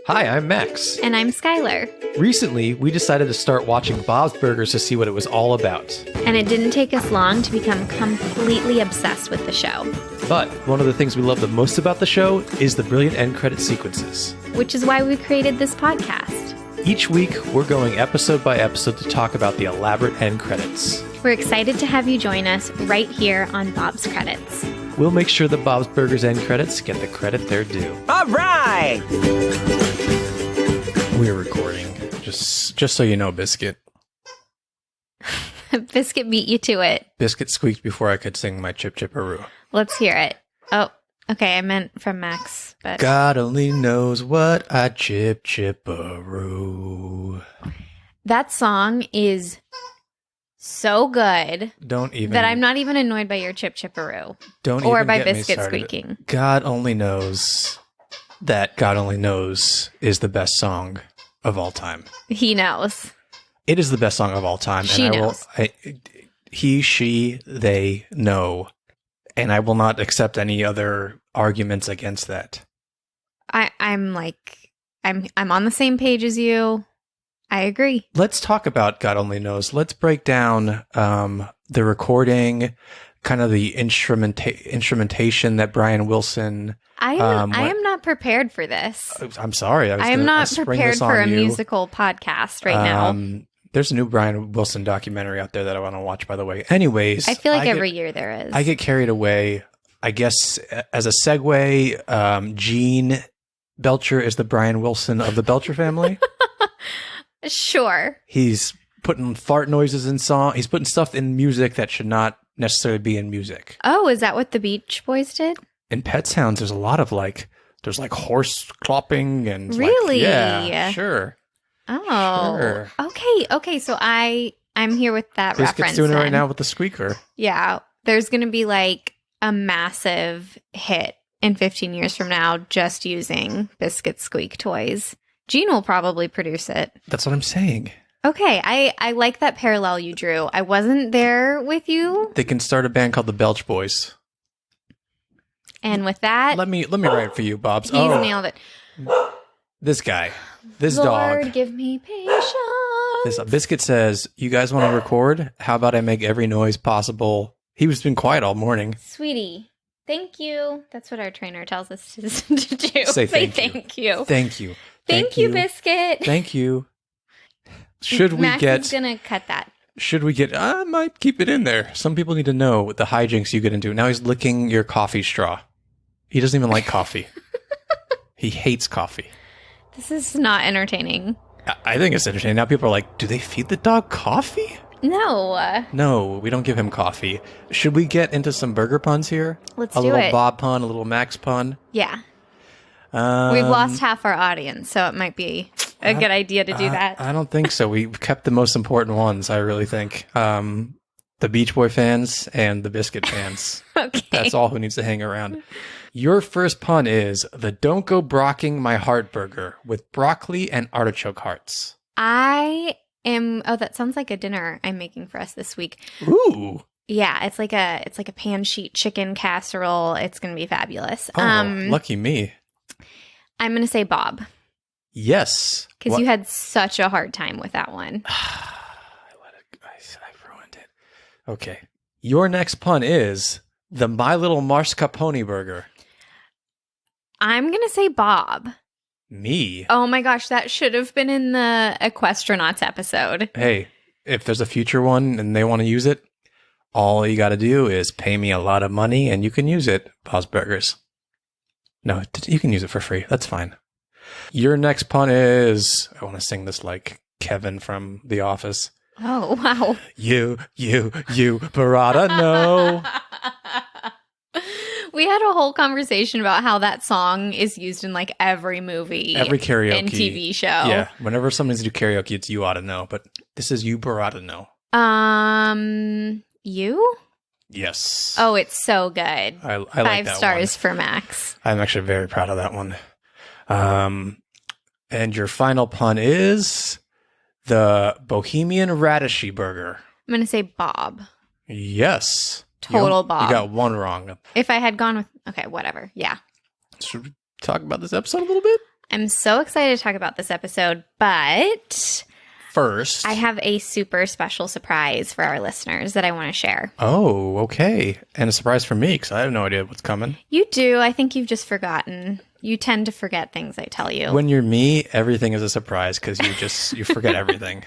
Hi, I'm Max. And I'm Skylar. Recently, we decided to start watching Bob's Burgers to see what it was all about. And it didn't take us long to become completely obsessed with the show. But one of the things we love the most about the show is the brilliant end credit sequences. Which is why we created this podcast. Each week, we're going episode by episode to talk about the elaborate end credits. We're excited to have you join us right here on Bob's Credits. We'll make sure that Bob's Burgers end credits get the credit they're due. All right! We're recording. Just so you know, Biscuit. Biscuit beat you to it. Biscuit squeaked before I could sing my chip chipperoo. Let's hear it. Oh, okay, I meant from Max. But God only knows what I chip chipperoo. that song is so good Don't even. that I'm not even annoyed by your chip chipperoo. Don't Or even by get me Biscuit started. squeaking. God only knows that God only knows is the best song of all time. He knows. It is the best song of all time. She and knows. He, she, they know. And I will not accept any other arguments against that. I'm on the same page as you. I agree. Let's talk about God only knows. Let's break down the recording, kind of the instrumentation that Brian Wilson. I am not prepared for this. I'm sorry. I am not prepared for a musical podcast right now. There's a new Brian Wilson documentary out there that I want to watch, by the way. Anyways. I feel like every year there is. I get carried away. I guess as a segue, Gene Belcher is the Brian Wilson of the Belcher family. Sure. He's putting fart noises in song. He's putting stuff in music that should not necessarily be in music. Oh, is that what the Beach Boys did? In Pet Sounds, there's a lot of there's horse clopping and really? Yeah, sure. Oh, sure. Okay. So I'm here with that Biscuit's reference. doing it right then. now with the squeaker. Yeah, there's going to be a massive hit in 15 years from now just using Biscuit squeak toys. Gene will probably produce it. That's what I'm saying. Okay, I like that parallel you drew. I wasn't there with you. They can start a band called the Belch Boys. And with that, Let me write it for you, Bob's. he's nailed it. This guy, this Lord, dog. give me patience. This Biscuit says, "You guys want to record? How about I make every noise possible?" He was been quiet all morning. Sweetie, thank you. That's what our trainer tells us to do. Say thank you. Thank you. Thank you, Biscuit. Thank you. Should we Max get? is gonna cut that. Should we get? I might keep it in there. Some people need to know the hijinks you get into. Now he's licking your coffee straw. He doesn't even like coffee. He hates coffee. This is not entertaining. I think it's entertaining. Now people are like, do they feed the dog coffee? No. No, we don't give him coffee. Should we get into some burger puns here? Let's a do little it. Bob pun, a little Max pun. Yeah. We've lost half our audience, so it might be a good idea to do that. I don't think so. We've kept the most important ones, I really think. The Beach Boy fans and the Biscuit fans. Okay. That's all who needs to hang around. Your first pun is the Don't Go Brocking My Heart Burger with broccoli and artichoke hearts. That sounds like a dinner I'm making for us this week. Ooh. Yeah, it's like a pan sheet chicken casserole. It's going to be fabulous. Oh, lucky me. I'm going to say Bob. Yes. Because you had such a hard time with that one. I ruined it. Okay. Your next pun is the My Little Mascarpone Burger. I'm going to say Bob. Me? Oh my gosh, that should have been in the Equestronauts episode. Hey, if there's a future one and they want to use it, all you got to do is pay me a lot of money and you can use it, Bob's Burgers. No, you can use it for free. That's fine. Your next pun is, I want to sing this like Kevin from The Office. Oh, wow. You, Barada, no. We had a whole conversation about how that song is used in every movie. Every karaoke. And TV show. Yeah. Whenever somebody's do karaoke, it's You Oughta Know. But this is You Barada Know. You? Yes. Oh, it's so good. I like 5 that stars for Max. I'm actually very proud of that one. And your final pun is the Bohemian Radishy Burger. I'm going to say Bob. Yes. Total Bob. You got one wrong. If I had gone with... Okay, whatever. Yeah. Should we talk about this episode a little bit? I'm so excited to talk about this episode, but First, I have a super special surprise for our listeners that I want to share. Oh, okay. And a surprise for me because I have no idea what's coming. You do. I think you've just forgotten. You tend to forget things I tell you. When you're me, everything is a surprise because you forget everything.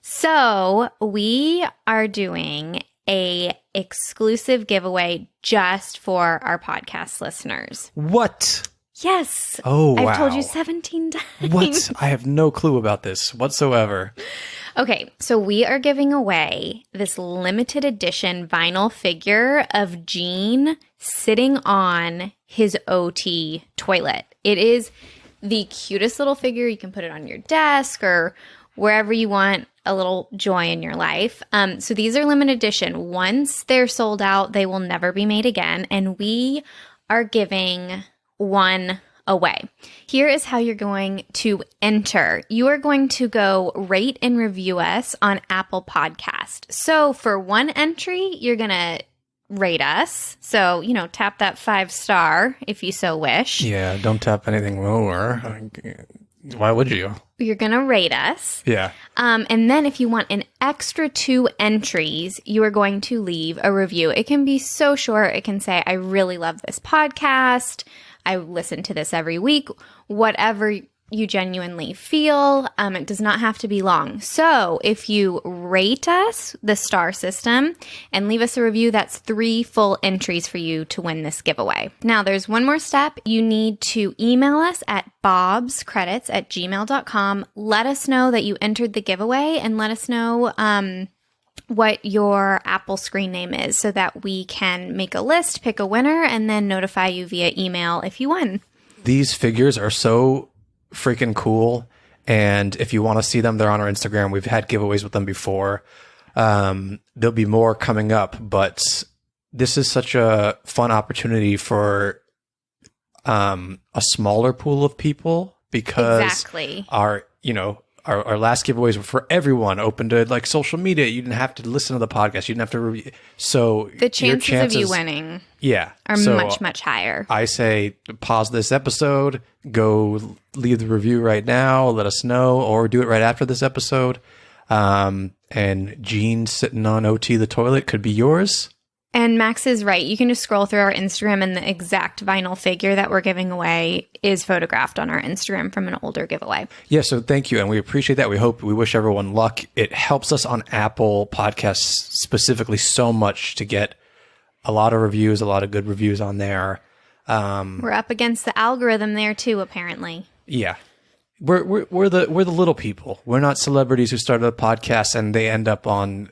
So we are doing a exclusive giveaway just for our podcast listeners. What? Yes. Oh, wow. I've told you 17 times. What? I have no clue about this whatsoever. Okay, so we are giving away this limited edition vinyl figure of Gene sitting on his OT toilet. It is the cutest little figure. You can put it on your desk or wherever you want a little joy in your life. So these are limited edition. Once they're sold out, they will never be made again. And we are giving one away. Here is how you're going to enter. You are going to go rate and review us on Apple Podcast. So for one entry, you're going to rate us. So, tap that 5-star if you so wish. Yeah, don't tap anything lower. Why would you? You're going to rate us. Yeah. And then if you want an extra 2 entries, you are going to leave a review. It can be so short. It can say, I really love this podcast. I listen to this every week. Whatever you genuinely feel. It does not have to be long. So if you rate us, the star system, and leave us a review, that's 3 full entries for you to win this giveaway. Now, there's one more step. You need to email us at bobscredits@gmail.com. Let us know that you entered the giveaway and let us know what your Apple screen name is so that we can make a list, pick a winner, and then notify you via email if you won. These figures are so freaking cool. And if you want to see them, they're on our Instagram. We've had giveaways with them before. There'll be more coming up, but this is such a fun opportunity for a smaller pool of people because Exactly. our last giveaways were for everyone, open to like social media. You didn't have to listen to the podcast. You didn't have to review. So The chances of you winning are much, much higher. I say pause this episode, go leave the review right now, let us know, or do it right after this episode. And Gene sitting on OT the toilet could be yours. And Max is right. You can just scroll through our Instagram and the exact vinyl figure that we're giving away is photographed on our Instagram from an older giveaway. Yeah, so thank you. And we appreciate that. We wish everyone luck. It helps us on Apple Podcasts specifically so much to get a lot of reviews, a lot of good reviews on there. We're up against the algorithm there too, apparently. Yeah. We're the little people. We're not celebrities who started a podcast and they end up on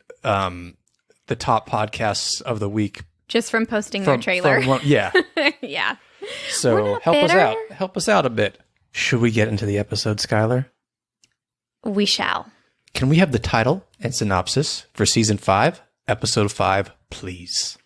the top podcasts of the week. Just from posting their trailer. Yeah. Yeah. So help us out. Help us out a bit. Should we get into the episode, Skylar? We shall. Can we have the title and synopsis for season 5, episode 5, please?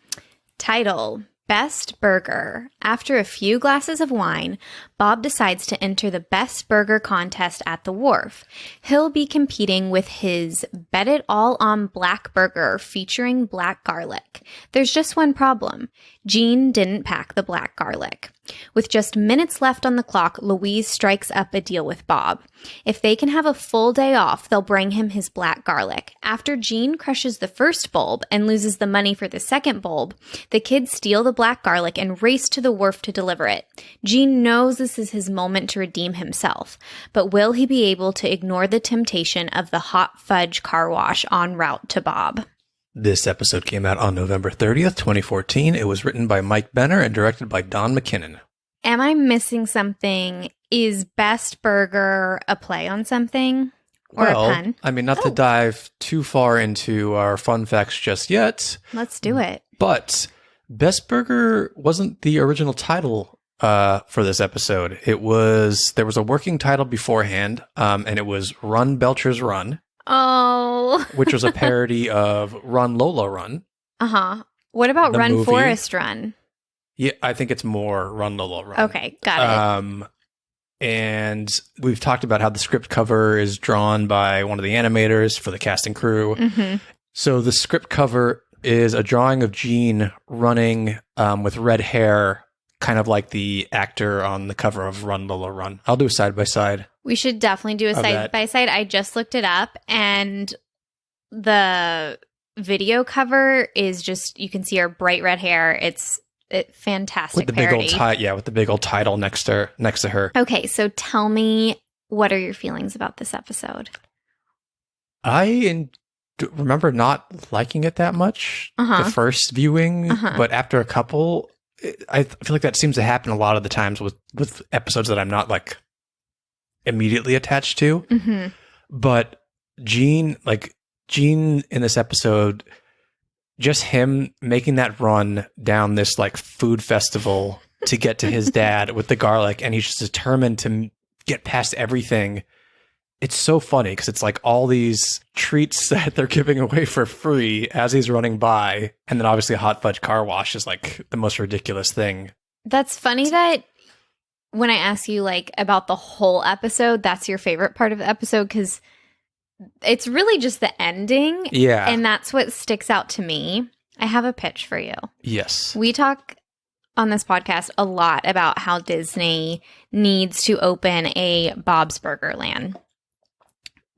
Title: Best Burger. After a few glasses of wine, Bob decides to enter the Best Burger contest at the wharf. He'll be competing with his Bet It All on Black Burger featuring black garlic. There's just one problem. Gene didn't pack the black garlic. With just minutes left on the clock, Louise strikes up a deal with Bob. If they can have a full day off, they'll bring him his black garlic. After Gene crushes the first bulb and loses the money for the second bulb, the kids steal the black garlic and race to the wharf to deliver it. Gene knows this is his moment to redeem himself, but will he be able to ignore the temptation of the hot fudge car wash en route to Bob? This episode came out on November 30th, 2014. It was written by Mike Benner and directed by Don McKinnon. Am I missing something? Is Best Burger a play on something? Or a pun? I mean, not to dive too far into our fun facts just yet. Let's do it. But Best Burger wasn't the original title for this episode. There was a working title beforehand, and it was Run Belcher's Run. Oh. Which was a parody of Run Lola Run. Uh-huh. What about Run movie. Forest Run? Yeah, I think it's more Run Lola Run. Okay, got it. And we've talked about how the script cover is drawn by one of the animators for the cast and crew. Mm-hmm. So the script cover is a drawing of Gene running with red hair, kind of like the actor on the cover of Run Lola Run. I'll do a side by side. We should definitely do a side by side. I just looked it up, and the video cover is just, you can see her bright red hair. It's fantastic. With the parody. big old with the big old title next to her. Okay, so tell me, what are your feelings about this episode? I remember not liking it that much the first viewing, but after a couple, I feel like that seems to happen a lot of the times with episodes that I'm not like immediately attached to. Mm-hmm. But Gene in this episode, just him making that run down this like food festival to get to his dad with the garlic, and he's just determined to get past everything. It's so funny because it's like all these treats that they're giving away for free as he's running by. And then obviously a hot fudge car wash is like the most ridiculous thing. That's funny that when I ask you like about the whole episode, that's your favorite part of the episode, because it's really just the ending. Yeah. And that's what sticks out to me. I have a pitch for you. Yes. We talk on this podcast a lot about how Disney needs to open a Bob's Burger Land.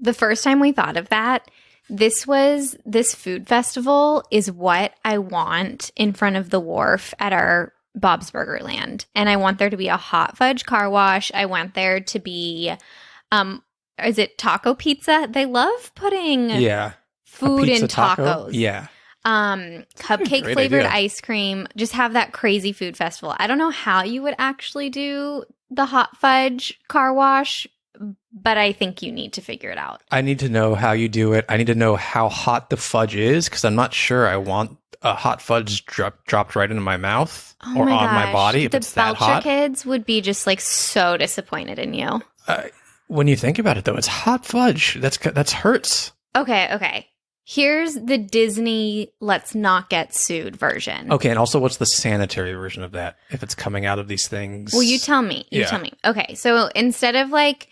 The first time we thought of that, this food festival is what I want in front of the wharf at our Bob's Burger Land. And I want there to be a hot fudge car wash. I want there to be, is it taco pizza? They love putting food in tacos. Yeah. Cupcake flavored ice cream. Just have that crazy food festival. I don't know how you would actually do the hot fudge car wash, but I think you need to figure it out. I need to know how you do it. I need to know how hot the fudge is, because I'm not sure I want a hot fudge dropped right into my mouth or on my body if it's that hot. The Belcher kids would be just like so disappointed in you. When you think about it, though, it's hot fudge. That's hurts. Okay. Here's the Disney let's not get sued version. Okay, and also what's the sanitary version of that if it's coming out of these things? Well, you tell me. Tell me. Okay, so instead of like,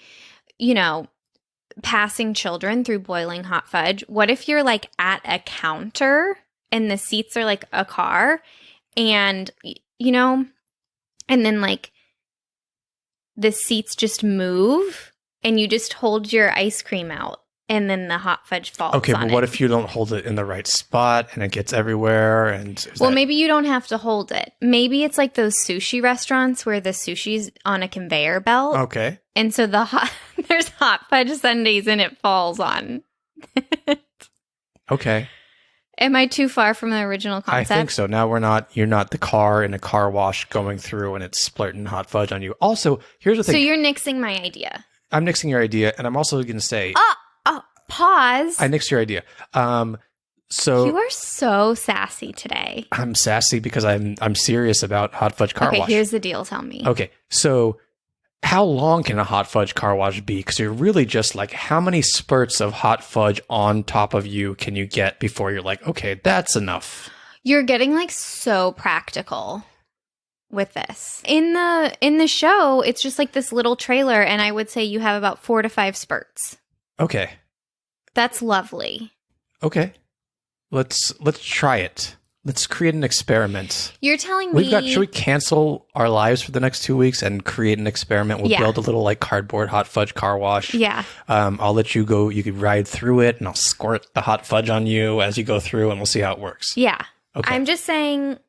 passing children through boiling hot fudge, what if you're like at a counter and the seats are like a car and, and then like the seats just move and you just hold your ice cream out. And then the hot fudge falls on it. Okay, but what if you don't hold it in the right spot and it gets everywhere? Maybe you don't have to hold it. Maybe it's like those sushi restaurants where the sushi's on a conveyor belt. Okay. And so there's hot fudge sundaes and it falls on. Okay. Am I too far from the original concept? I think so. Now you're not the car in a car wash going through and it's splurting hot fudge on you. Also, here's the thing. So you're nixing my idea. I'm nixing your idea, and I'm also going to say... Pause. I nixed your idea. So you are so sassy today. I'm sassy because I'm serious about hot fudge car wash. Okay, here's the deal. Tell me. Okay, so how long can a hot fudge car wash be? Because you're really just like, how many spurts of hot fudge on top of you can you get before you're like, okay, that's enough? You're getting like so practical with this. In the show, it's just like this little trailer, and I would say you have about 4 to 5 spurts. Okay. That's lovely. Okay. Let's try it. Let's create an experiment. You're telling me... Should we cancel our lives for the next 2 weeks and create an experiment? We'll build a little like cardboard hot fudge car wash. Yeah. I'll let you go. You could ride through it and I'll squirt the hot fudge on you as you go through and we'll see how it works. Yeah. Okay. I'm just saying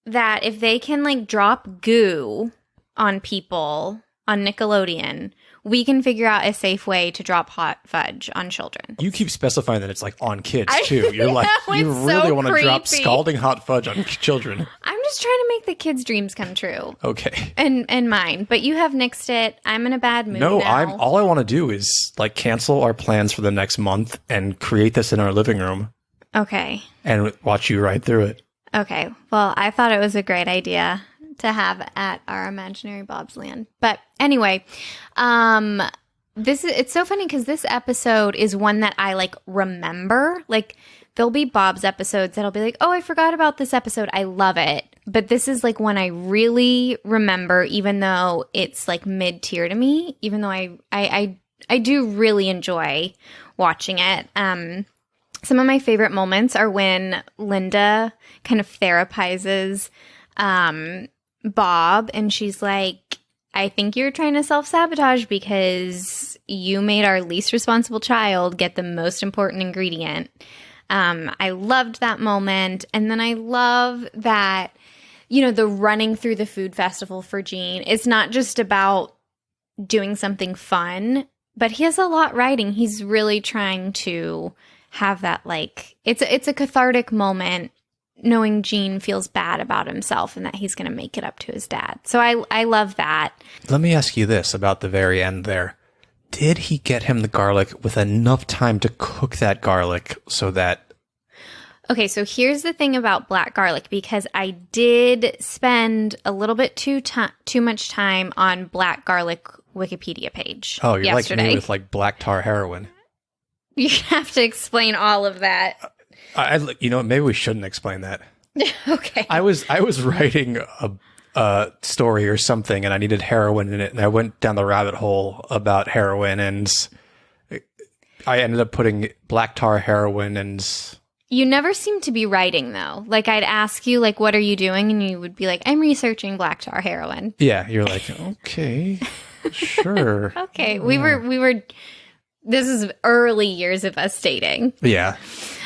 that if they can like drop goo on people on Nickelodeon, we can figure out a safe way to drop hot fudge on children. You keep specifying that it's like on kids too. You're like, you really want to drop scalding hot fudge on children. I'm just trying to make the kids' dreams come true. Okay. And mine. But you have nixed it. I'm in a bad mood now. All I want to do is like cancel our plans for the next month and create this in our living room. Okay. And watch you ride through it. Okay. Well, I thought it was a great idea to have at our imaginary Bob's Land. But anyway, it's so funny because this episode is one that I like remember. Like there'll be Bob's episodes that I'll be like, oh, I forgot about this episode. I love it. But this is like one I really remember, even though it's like mid-tier to me, even though I do really enjoy watching it. Some of my favorite moments are when Linda kind of therapizes Bob and she's like, I think you're trying to self-sabotage because you made our least responsible child get the most important ingredient. I loved that moment. And then I love that, the running through the food festival for Gene. It's not just about doing something fun, but he has a lot riding. He's really trying to have that, it's a cathartic moment knowing Gene feels bad about himself and that he's going to make it up to his dad. So I love that. Let me ask you this about the very end there. Did he get him the garlic with enough time to cook that garlic so that... Okay, so here's the thing about black garlic, because I did spend a little bit too much time on black garlic Wikipedia page. Oh, you're yesterday. like me with black tar heroin. You have to explain all of that. Maybe we shouldn't explain that. Okay. I was writing a story or something, and I needed heroin in it, and I went down the rabbit hole about heroin, and I ended up putting black tar heroin and... You never seem to be writing, though. I'd ask you, what are you doing? And you would be like, I'm researching black tar heroin. Yeah, you're like, okay, sure. Okay, we were. This is early years of us dating. Yeah.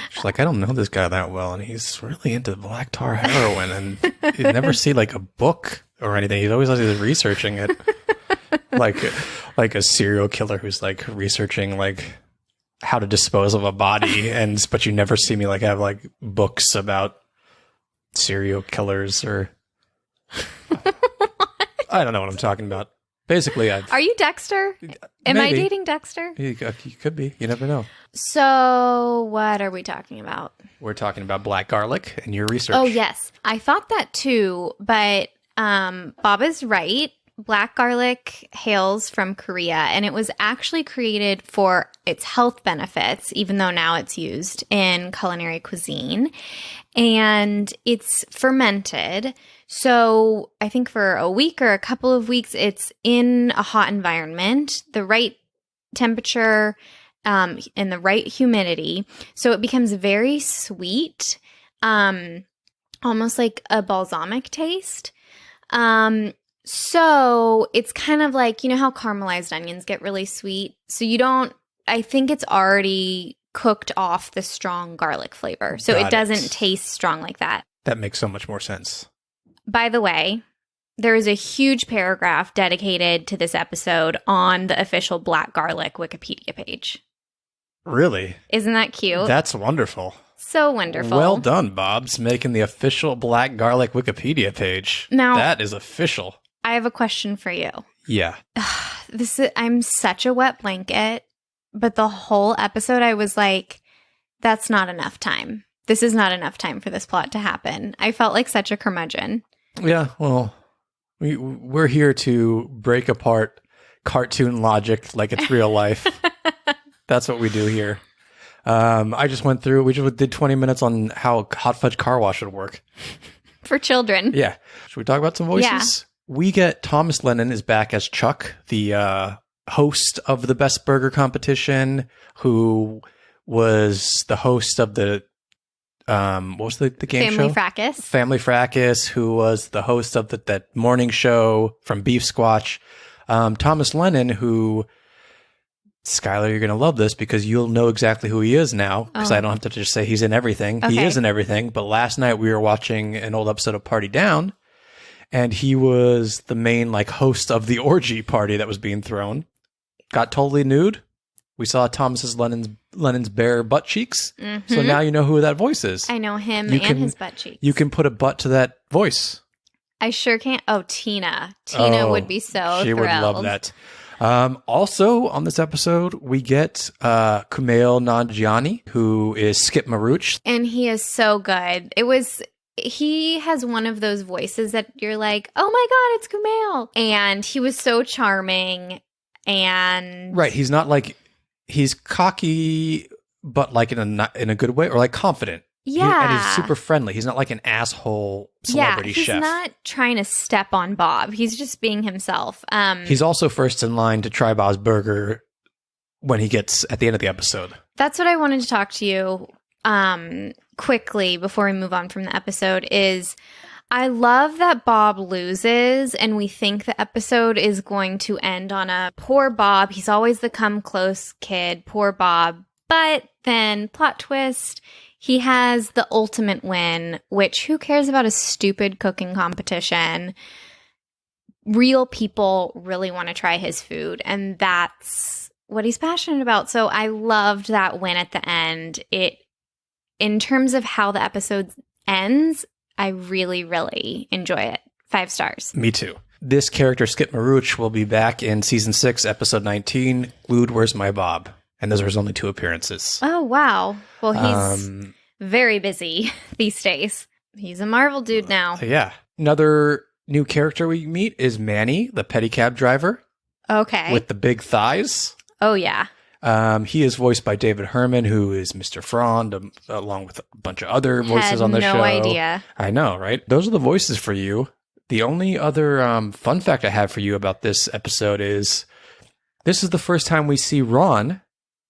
She's like, I don't know this guy that well, and he's really into black tar heroin, and you never see a book or anything. He's always researching it, like a serial killer who's researching how to dispose of a body, but you never see me have books about serial killers or I don't know what I'm talking about. Basically, Are you Dexter? Am I dating Dexter? You could be. You never know. So, what are we talking about? We're talking about black garlic and your research. Oh, yes. I thought that too, but Bob is right. Black garlic hails from Korea, and it was actually created for its health benefits, even though now it's used in culinary cuisine. And it's fermented. So I think for a week or a couple of weeks, it's in a hot environment, the right temperature, and the right humidity. So it becomes very sweet, almost like a balsamic taste. So it's kind of like, how caramelized onions get really sweet. So I think it's already cooked off the strong garlic flavor. So it doesn't taste strong like that. That makes so much more sense. By the way, there is a huge paragraph dedicated to this episode on the official black garlic Wikipedia page. Really? Isn't that cute? That's wonderful. So wonderful. Well done, Bob's making the official black garlic Wikipedia page. Now, that is official. I have a question for you. Yeah. I'm such a wet blanket, but the whole episode I was like, that's not enough time. This is not enough time for this plot to happen. I felt like such a curmudgeon. Yeah, well, we're here to break apart cartoon logic like it's real life. That's what we do here. I just went through, we just did 20 minutes on how hot fudge car wash would work. For children. Yeah. Should we talk about some voices? Yeah. We get Thomas Lennon is back as Chuck, the host of the Best Burger competition, who was the host of the what was the game Family show? Fracas. Family Fracas, who was the host of that morning show from Beef Squatch. Thomas Lennon, who, Skylar, you're going to love this because you'll know exactly who he is now, because I don't have to just say he's in everything. Okay. He is in everything. But last night we were watching an old episode of Party Down, and he was the main host of the orgy party that was being thrown. Got totally nude. We saw Lennon's bare butt cheeks. Mm-hmm. So now you know who that voice is. I know him and his butt cheeks. You can put a butt to that voice. I sure can't. Oh, Tina. Tina would be so thrilled. She would love that. Also on this episode, we get Kumail Nanjiani, who is Skip Marooch. And he is so good. He has one of those voices that you're like, oh my God, it's Kumail. And he was so charming. And right, he's not he's cocky, but in a good way, or confident. Yeah. And he's super friendly. He's not an asshole celebrity chef. He's not trying to step on Bob. He's just being himself. He's also first in line to try Bob's burger when he gets at the end of the episode. That's what I wanted to talk to you quickly before we move on from the episode is I love that Bob loses and we think the episode is going to end on a poor Bob. He's always the come close kid, poor Bob. But then plot twist, he has the ultimate win, which who cares about a stupid cooking competition? Real people really want to try his food, and that's what he's passionate about. So I loved that win at the end. In terms of how the episode ends, I really, really enjoy it. 5 stars. Me too. This character, Skip Marooch, will be back in season 6, episode 19, Glued Where's My Bob? And those are his only 2 appearances. Oh, wow. Well, he's very busy these days. He's a Marvel dude now. Yeah. Another new character we meet is Manny, the pedicab driver. Okay. With the big thighs. Oh, yeah. He is voiced by David Herman, who is Mr. Frond, along with a bunch of other voices on the show. No idea. I know, right? Those are the voices for you. The only other fun fact I have for you about this episode is this is the first time we see Ron,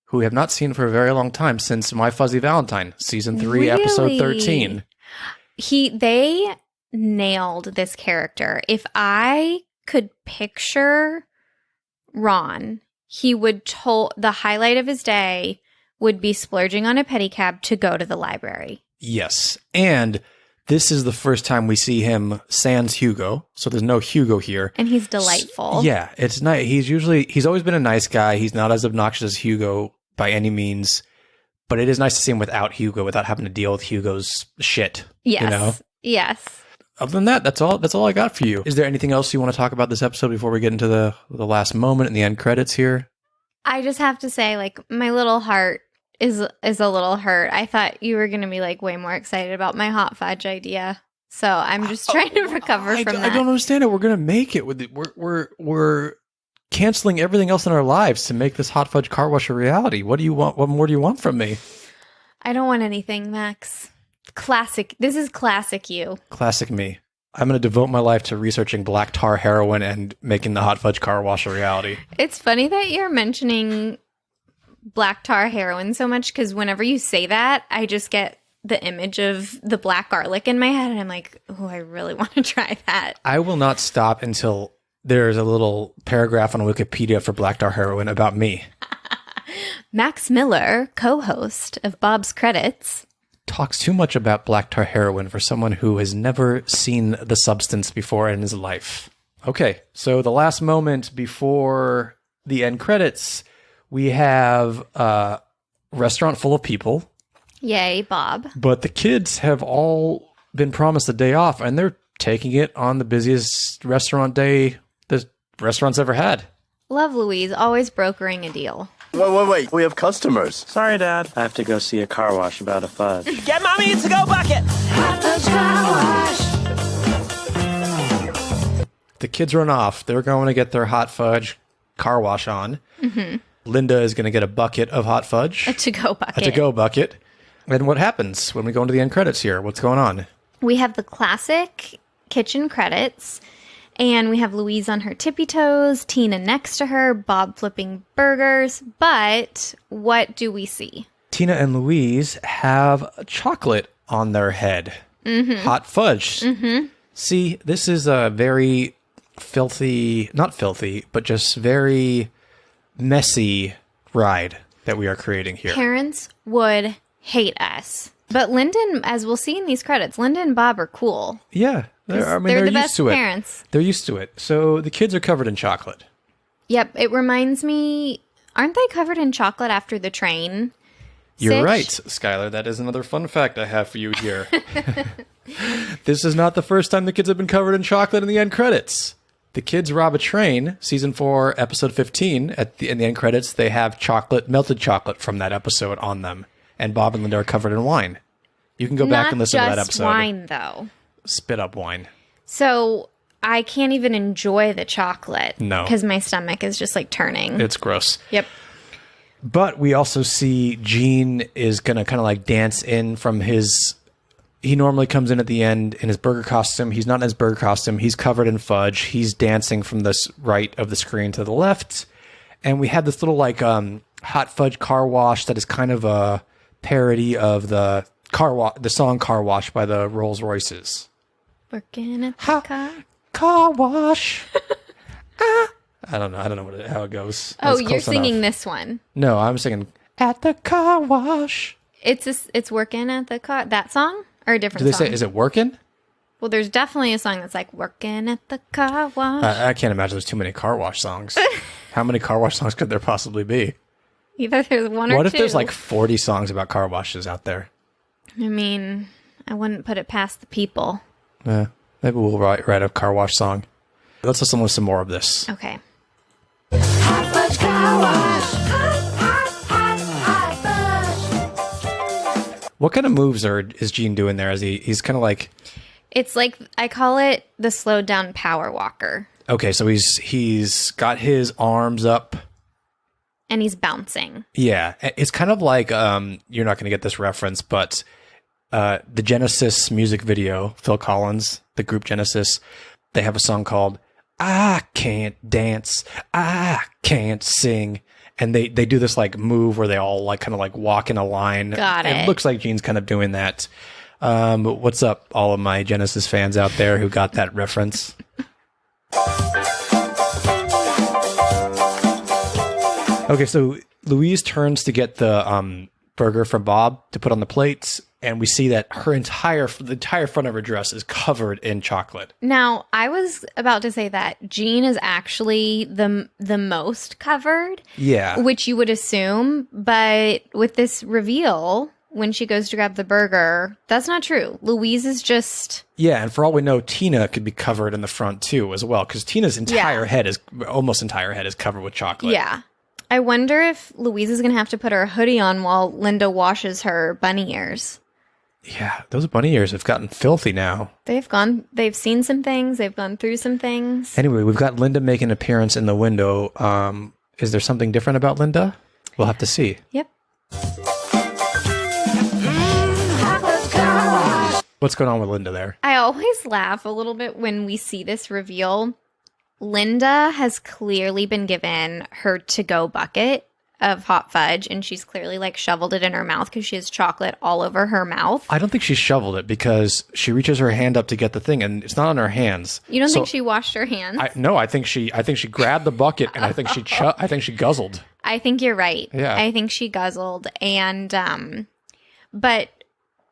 who we have not seen for a very long time since My Fuzzy Valentine, season 3, episode 13. They nailed this character. If I could picture Ron, he would the highlight of his day would be splurging on a pedicab to go to the library. Yes. And this is the first time we see him sans Hugo. So there's no Hugo here. And he's delightful. Yeah, it's nice. He's always been a nice guy. He's not as obnoxious as Hugo by any means. But it is nice to see him without Hugo, without having to deal with Hugo's shit. Yes. You know? Yes. Other than that, that's all I got for you. Is there anything else you want to talk about this episode before we get into the last moment and the end credits here? I just have to say, like, my little heart is a little hurt. I thought you were going to be, like, way more excited about my hot fudge idea. So I'm just trying to recover from that. I don't understand it. We're going to make it. We're canceling everything else in our lives to make this hot fudge car wash a reality. What do you want? What more do you want from me? I don't want anything, Max. Classic. This is classic you. Classic me. I'm going to devote my life to researching black tar heroin and making the hot fudge car wash a reality. It's funny that you're mentioning black tar heroin so much because whenever you say that, I just get the image of the black garlic in my head and I'm like, oh, I really want to try that. I will not stop until there's a little paragraph on Wikipedia for black tar heroin about me. Max Miller, co-host of Bob's Credits, talks too much about black tar heroin for someone who has never seen the substance before in his life. Okay, so the last moment before the end credits, we have a restaurant full of people. Yay, Bob. But the kids have all been promised a day off, and they're taking it on the busiest restaurant day the restaurant's ever had. Love Louise, always brokering a deal. Wait. We have customers. Sorry, Dad. I have to go see a car wash about a fudge. Get Mommy a to-go bucket! The kids run off. They're going to get their hot fudge car wash on. Mm-hmm. Linda is going to get a bucket of hot fudge. A to-go bucket. A to-go bucket. And what happens when we go into the end credits here? What's going on? We have the classic kitchen credits. And we have Louise on her tippy toes, Tina next to her, Bob flipping burgers. But what do we see? Tina and Louise have chocolate on their head. Mm-hmm. Hot fudge. Mm-hmm. See, this is a very filthy, not filthy, but just very messy ride that we are creating here. Parents would hate us. But Lyndon, as we'll see in these credits, Linda and Bob are cool. Yeah. They're the used best to it. parents. They're used to it. So the kids are covered in chocolate. Yep. It reminds me, aren't they covered in chocolate after the train? You're right, Skylar. That is another fun fact I have for you here. This is not the first time the kids have been covered in chocolate in the end credits. The kids rob a train, season 4, episode 15. In the end credits, they have melted chocolate from that episode on them. And Bob and Linda are covered in wine. You can go back and listen to that episode. Not just wine, though. Spit up wine. So I can't even enjoy the chocolate. No. Because my stomach is just like turning. It's gross. Yep. But we also see Gene is going to kind of like dance in from his... He normally comes in at the end in his burger costume. He's not in his burger costume. He's covered in fudge. He's dancing from the right of the screen to the left. And we have this little like hot fudge car wash that is kind of a parody of the song Car Wash by the Rolls Royces. Working at the car wash. I don't know how it goes. Oh, That's you're close singing enough. this one. No, I'm singing at the car wash. It's working at the car. That song or a different Do they song? say, is it working? Well, there's definitely a song that's like working at the car wash. I can't imagine there's too many car wash songs. How many car wash songs could there possibly be? Either there's one or two. What if there's like 40 songs about car washes out there? I mean, I wouldn't put it past the people. Maybe we'll write a car wash song. Let's listen to some more of this. Okay. Fudge car wash. What kind of moves is Gene doing there? He's kind of like... It's like, I call it the slowed down power walker. Okay, so he's got his arms up. And he's bouncing. Yeah, it's kind of like, you're not going to get this reference, but the Genesis music video, Phil Collins, the group Genesis, they have a song called I Can't Dance, I Can't Sing. And they do this like move where they all like kind of like walk in a line. Got it. It looks like Gene's kind of doing that. What's up, all of my Genesis fans out there who got that reference? Okay, so Louise turns to get the burger from Bob to put on the plates, and we see that the entire front of her dress is covered in chocolate. Now, I was about to say that Jean is actually the most covered. Yeah. Which you would assume, but with this reveal, when she goes to grab the burger, that's not true. Louise is just... Yeah, and for all we know, Tina could be covered in the front too as well, because Tina's almost entire head is covered with chocolate. Yeah. I wonder if Louise is going to have to put her hoodie on while Linda washes her bunny ears. Yeah, those bunny ears have gotten filthy now. They've seen some things, they've gone through some things. Anyway, we've got Linda making an appearance in the window. Is there something different about Linda? We'll have to see. Yep. What's going on with Linda there? I always laugh a little bit when we see this reveal. Linda has clearly been given her to-go bucket of hot fudge, and she's clearly like shoveled it in her mouth because she has chocolate all over her mouth. I don't think she shoveled it because she reaches her hand up to get the thing, and it's not on her hands. You don't think she washed her hands? No, I think she grabbed the bucket, and I think she guzzled. I think you're right. Yeah. I think she guzzled, and but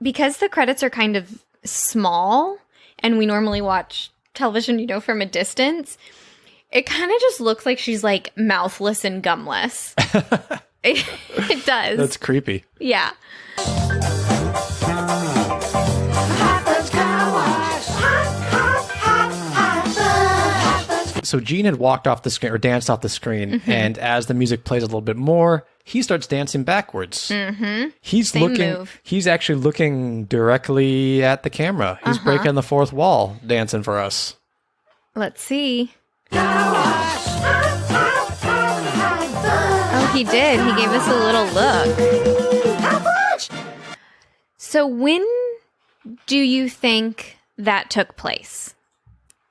because the credits are kind of small, and we normally watch television, from a distance, it kind of just looks like she's like mouthless and gumless. It does. That's creepy. Yeah. So Gene had walked off the screen or danced off the screen, and as the music plays a little bit more, he starts dancing backwards. Mm-hmm. He's actually looking directly at the camera. He's breaking the fourth wall, dancing for us. Let's see. Oh, he did. He gave us a little look. So when do you think that took place?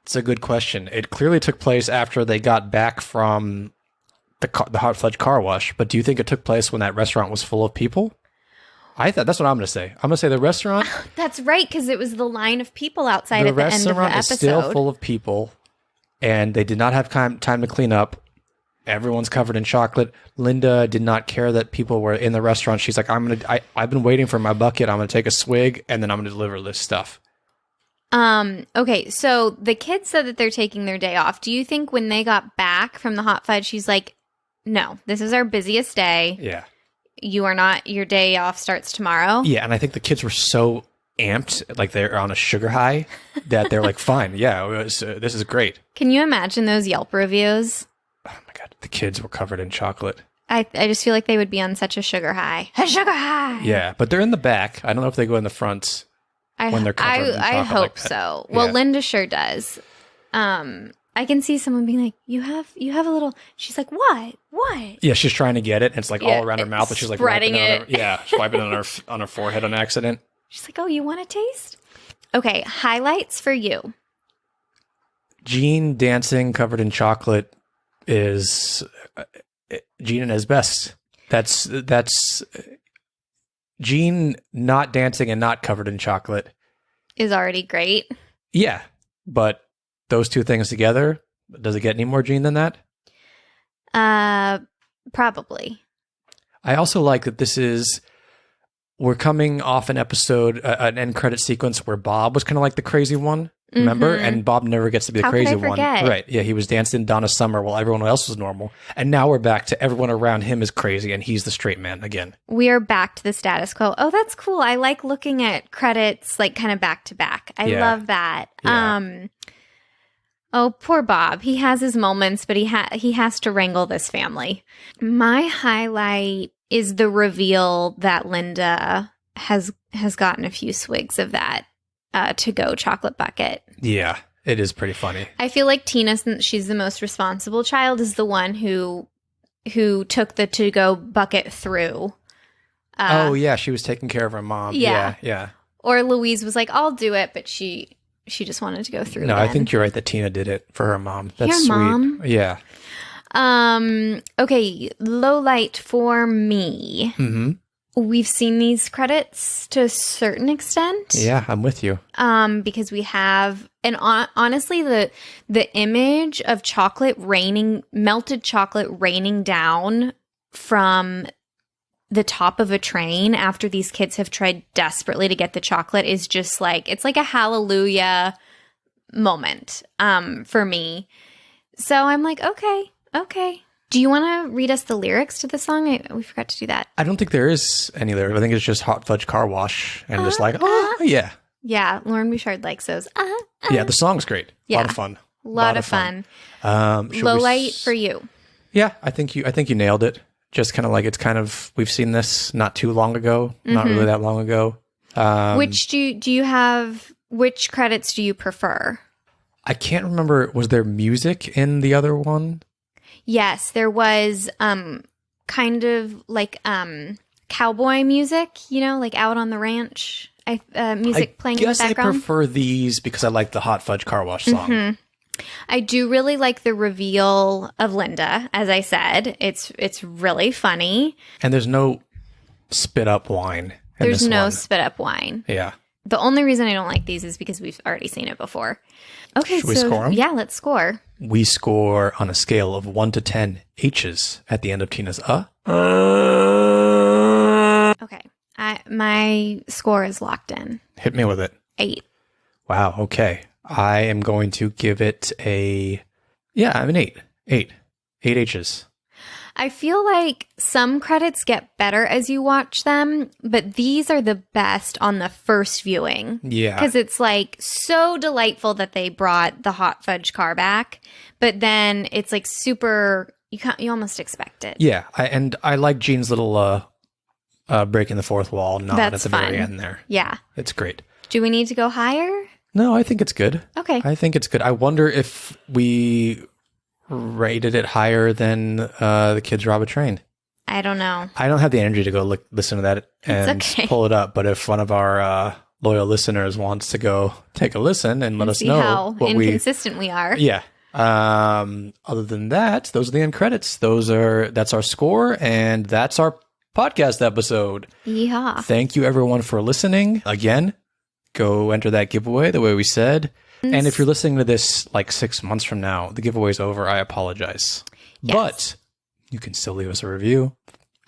It's a good question. It clearly took place after they got back from the hot fudge car wash, but do you think it took place when that restaurant was full of people? That's what I'm going to say. I'm going to say the restaurant... That's right, because it was the line of people outside at the end of the episode. The restaurant is still full of people, and they did not have time to clean up. Everyone's covered in chocolate. Linda did not care that people were in the restaurant. She's like, I've been waiting for my bucket. I'm going to take a swig, and then I'm going to deliver this stuff. Okay, so the kids said that they're taking their day off. Do you think when they got back from the hot fudge, she's like, no, this is our busiest day. Yeah. You are not, your day off starts tomorrow? Yeah, and I think the kids were so amped, like they're on a sugar high, that they're like, fine, yeah, this is great. Can you imagine those Yelp reviews? Oh my God, the kids were covered in chocolate. I just feel like they would be on such a sugar high. A sugar high! Yeah, but they're in the back. I don't know if they go in the front. When they're covered in chocolate I hope like that. so. Well, Yeah. Linda sure does. I can see someone being like, "You have a little." She's like, "What? What?" Yeah, she's trying to get it. And it's like Yeah, all around her mouth, and she's like spreading wiping it. she's wiping it on her forehead on accident. She's like, "Oh, you want a taste?" Okay, highlights for you. Gene dancing covered in chocolate is Gene at his best. That's Gene not dancing and not covered in chocolate Is already great. Yeah, but those two things together, does it get any more Gene than that? Probably. I also like that we're coming off an episode, an end credit sequence where Bob was kind of like the crazy one, remember? Mhm. And Bob never gets to be the How could crazy I one. forget? Right. Yeah, he was dancing Donna Summer while everyone else was normal. And now we're back to everyone around him is crazy and he's the straight man again. We are back to the status quo. Oh, that's cool. I like looking at credits like kind of back to back. I Yeah. love that. Yeah. Oh, poor Bob. He has his moments, but he has to wrangle this family. My highlight is the reveal that Linda has gotten a few swigs of that to-go chocolate bucket. Yeah, it is pretty funny. I feel like Tina, since she's the most responsible child, is the one who took the to-go bucket through. Oh, yeah, she was taking care of her mom. Yeah. Yeah. Or Louise was like, I'll do it, but she just wanted to go through. No, again. I think you're right that Tina did it for her mom. That's Your sweet. mom? Yeah. Okay, low light for me. Mm-hmm. We've seen these credits to a certain extent. Yeah, I'm with you. Because we have, and honestly, the image of melted chocolate raining down from the top of a train after these kids have tried desperately to get the chocolate is just like, it's like a hallelujah moment for me. So I'm like, okay. Do you want to read us the lyrics to the song? We forgot to do that. I don't think there is any lyric. I think it's just hot fudge car wash and just like, oh, yeah. Yeah, Lauren Bouchard likes those. Yeah, the song's great. Yeah. A lot of fun. Lot of fun. Should Low we light for you. Yeah, I think you nailed it. Just kind of like we've seen this not too long ago, not really that long ago. Which do you have? Which credits do you prefer? I can't remember. Was there music in the other one? Yes, there was kind of like cowboy music, like out on the ranch. Music playing in the I background. prefer these because I like the hot fudge car wash song. I do really like the reveal of Linda. As I said, it's really funny. And there's no spit up wine. There's no one. spit up wine. Yeah. The only reason I don't like these is because we've already seen it before. Okay, Should we score 'em? Yeah, let's score. We score on a scale of 1 to 10 H's at the end of Tina's Okay, my score is locked in. Hit me with it. 8. Wow. Okay. I am going to give it an 8. 8 H's. I feel like some credits get better as you watch them, but these are the best on the first viewing. Yeah. Because it's like so delightful that they brought the hot fudge car back, but then it's like super, you almost expect it. Yeah. I like Gene's little breaking the fourth wall nod That's at the very fun. end there. Yeah. It's great. Do we need to go higher? No, I think it's good. Okay. I think it's good. I wonder if we rated it higher than The Kids Rob a Train. I don't know. I don't have the energy to go listen to that and okay. pull it up. But if one of our loyal listeners wants to go take a listen and let us See know how what inconsistent we are. Yeah. Other than that, those are the end credits. That's our score, and that's our podcast episode. Yeehaw. Thank you everyone for listening. Again, go enter that giveaway the way we said. And if you're listening to this like 6 months from now, the giveaway's over. I apologize. Yes. But you can still leave us a review.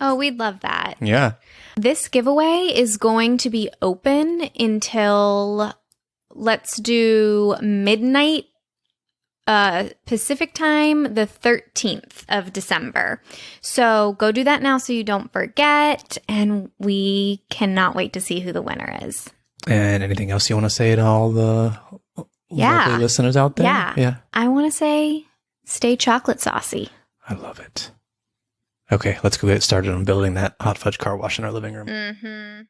Oh, we'd love that. Yeah. This giveaway is going to be open until, let's do midnight Pacific time, the 13th of December. So go do that now so you don't forget. And we cannot wait to see who the winner is. And anything else you want to say to all the lovely listeners out there? Yeah. I want to say stay chocolate saucy. I love it. Okay, let's go get started on building that hot fudge car wash in our living room. Mm-hmm.